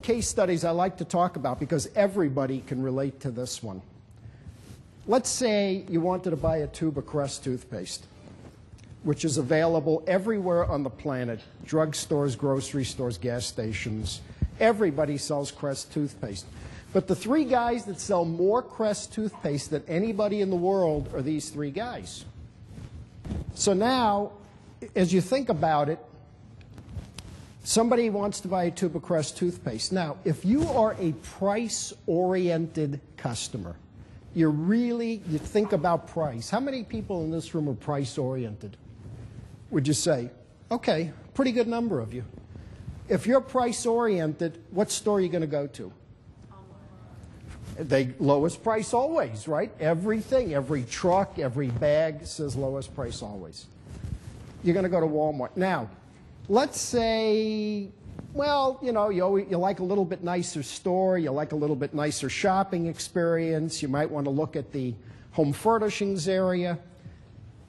Case studies I like to talk about because everybody can relate to this one. Let's say you wanted to buy a tube of Crest toothpaste, which is available everywhere on the planet. Drugstores, grocery stores, gas stations. Everybody sells Crest toothpaste. But the three guys that sell more Crest toothpaste than anybody in the world are these three guys. So now, as you think about it, somebody wants to buy a tube of Crest toothpaste. Now, if you are a price-oriented customer, you think about price. How many people in this room are price-oriented? Would you say? Okay, pretty good number of you. If you're price-oriented, what store are you going to go to? They lowest price always, right? Everything, every truck, every bag says lowest price always. You're going to go to Walmart. Now, let's say, well, you know, you like a little bit nicer store, you like a little bit nicer shopping experience, you might want to look at the home furnishings area.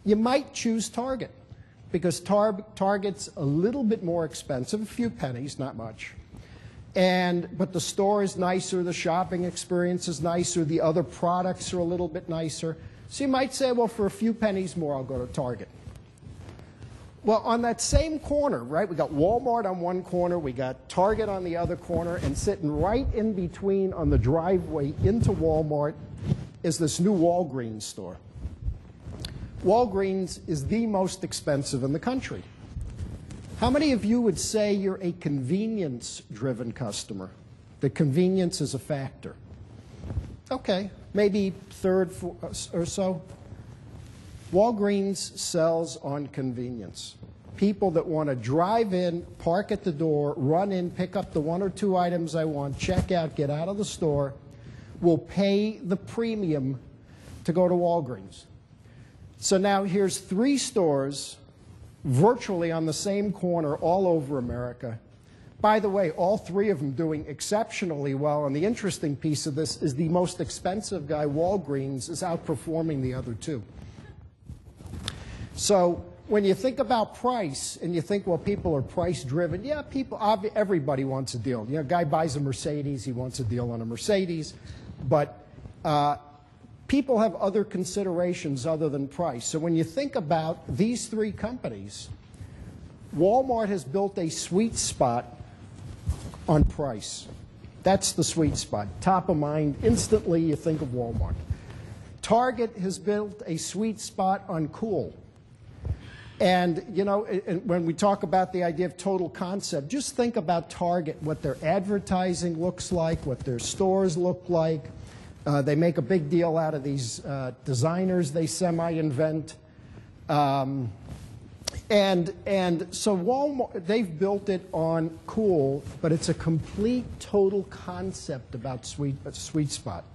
You might choose Target because Target's a little bit more expensive, a few pennies, not much. But the store is nicer, the shopping experience is nicer, the other products are a little bit nicer. So you might say, well, for a few pennies more, I'll go to Target. Well, on that same corner, right, we got Walmart on one corner, we got Target on the other corner, and sitting right in between on the driveway into Walmart is this new Walgreens store. Walgreens is the most expensive in the country. How many of you would say you're a convenience-driven customer? The convenience is a factor. Okay, maybe third or so. Walgreens sells on convenience. People that want to drive in, park at the door, run in, pick up the one or two items I want, check out, get out of the store, will pay the premium to go to Walgreens. So now here's three stores virtually on the same corner all over America. By the way, all three of them doing exceptionally well, and the interesting piece of this is the most expensive guy, Walgreens, is outperforming the other two. So when you think about price and you think, well, people are price-driven, yeah, everybody wants a deal. You know, a guy buys a Mercedes, he wants a deal on a Mercedes, but people have other considerations other than price. So when you think about these three companies, Walmart has built a sweet spot on price. That's the sweet spot. Top of mind, instantly you think of Walmart. Target has built a sweet spot on cool. And, you know, when we talk about the idea of total concept, just think about Target, what their advertising looks like, what their stores look like. They make a big deal out of these designers they semi-invent. And so Walmart, they've built it on cool, but it's a complete total concept about sweet spot.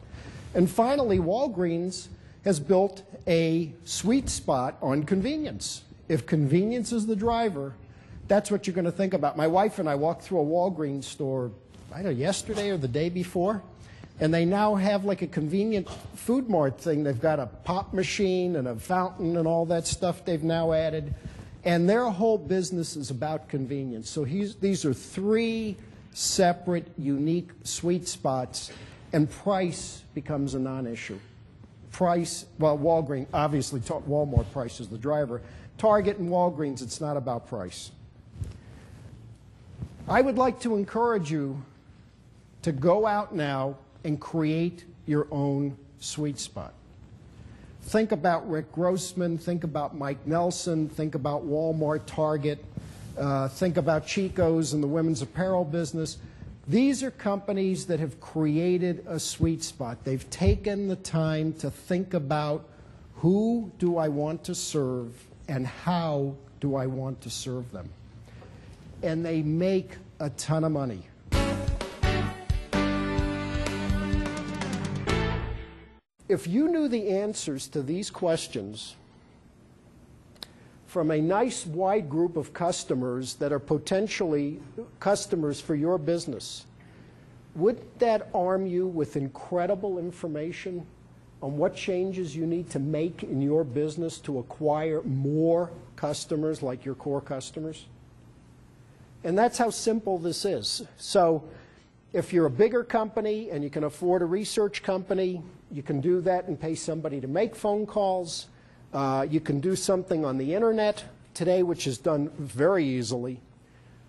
And finally, Walgreens has built a sweet spot on convenience. If convenience is the driver, that's what you're going to think about. My wife and I walked through a Walgreens store, I don't know, yesterday or the day before, and they now have like a convenient food mart thing. They've got a pop machine and a fountain and all that stuff they've now added. And their whole business is about convenience. So these are three separate, unique sweet spots, and price becomes a non-issue. Price, well, Walgreens, obviously Walmart price is the driver. Target and Walgreens, it's not about price. I would like to encourage you to go out now and create your own sweet spot. Think about Rick Grossman, think about Mike Nelson, think about Walmart, Target, think about Chico's and the women's apparel business. These are companies that have created a sweet spot. They've taken the time to think about who do I want to serve and how do I want to serve them. And they make a ton of money. If you knew the answers to these questions from a nice wide group of customers that are potentially customers for your business, wouldn't that arm you with incredible information on what changes you need to make in your business to acquire more customers like your core customers? And that's how simple this is. So If you're a bigger company and you can afford a research company, you can do that and pay somebody to make phone calls. You can do something on the internet today, which is done very easily.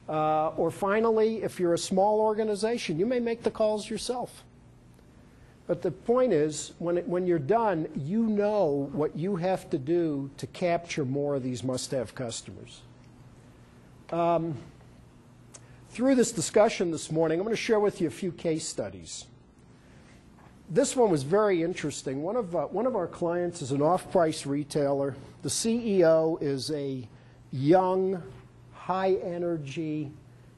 Or finally, if you're a small organization, you may make the calls yourself. But the point is, when you're done, you know what you have to do to capture more of these must-have customers. Through this discussion this morning, I'm going to share with you a few case studies. This one was very interesting. One of our clients is an off-price retailer. The CEO is a young, high-energy,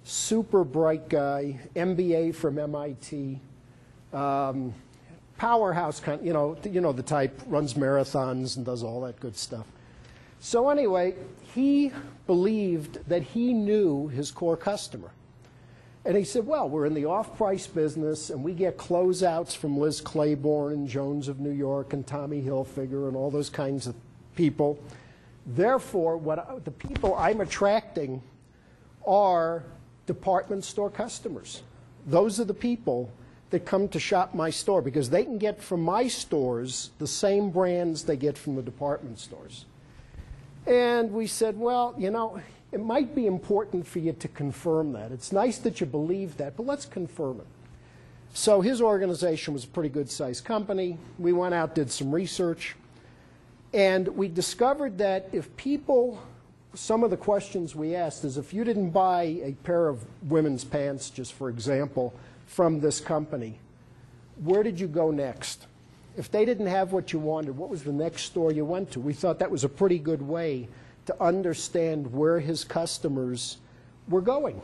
super bright guy, MBA from MIT, powerhouse kind, you know the type, runs marathons and does all that good stuff. So anyway, he believed that he knew his core customer. And he said, well, we're in the off-price business, and we get closeouts from Liz Claiborne and Jones of New York and Tommy Hilfiger and all those kinds of people. Therefore, the people I'm attracting are department store customers. Those are the people that come to shop my store because they can get from my stores the same brands they get from the department stores. And we said, well, you know, it might be important for you to confirm that. It's nice that you believe that, but let's confirm it. So his organization was a pretty good-sized company. We went out, did some research, and we discovered that if people, some of the questions we asked is if you didn't buy a pair of women's pants, just for example, from this company, where did you go next? If they didn't have what you wanted, what was the next store you went to? We thought that was a pretty good way to understand where his customers were going.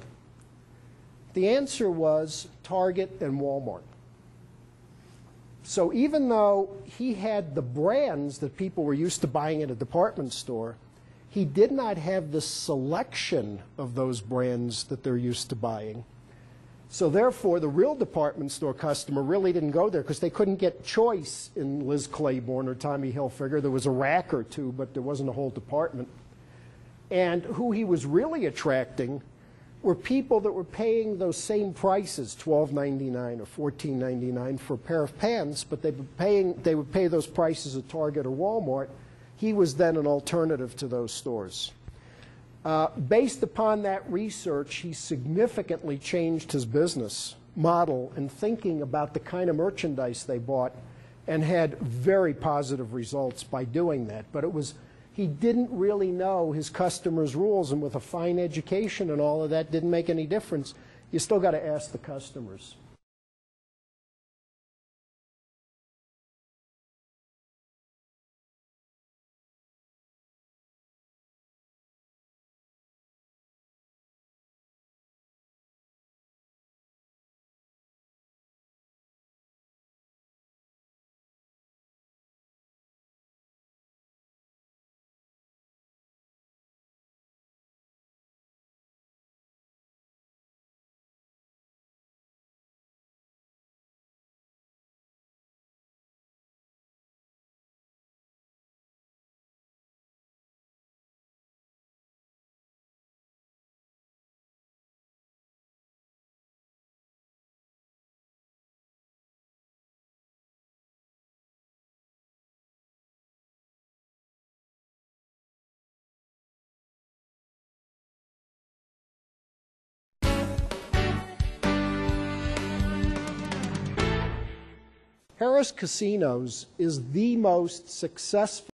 The answer was Target and Walmart. So even though he had the brands that people were used to buying at a department store, he did not have the selection of those brands that they're used to buying. So therefore, the real department store customer really didn't go there because they couldn't get choice in Liz Claiborne or Tommy Hilfiger. There was a rack or two, but there wasn't a whole department. And who he was really attracting were people that were paying those same prices, $12.99 or $14.99 for a pair of pants, but they would pay those prices at Target or Walmart. He was then an alternative to those stores. Based upon that research, he significantly changed his business model and thinking about the kind of merchandise they bought and had very positive results by doing that. But he didn't really know his customers' rules, and with a fine education and all of that, didn't make any difference. You still got to ask the customers. Harrah's Casinos is the most successful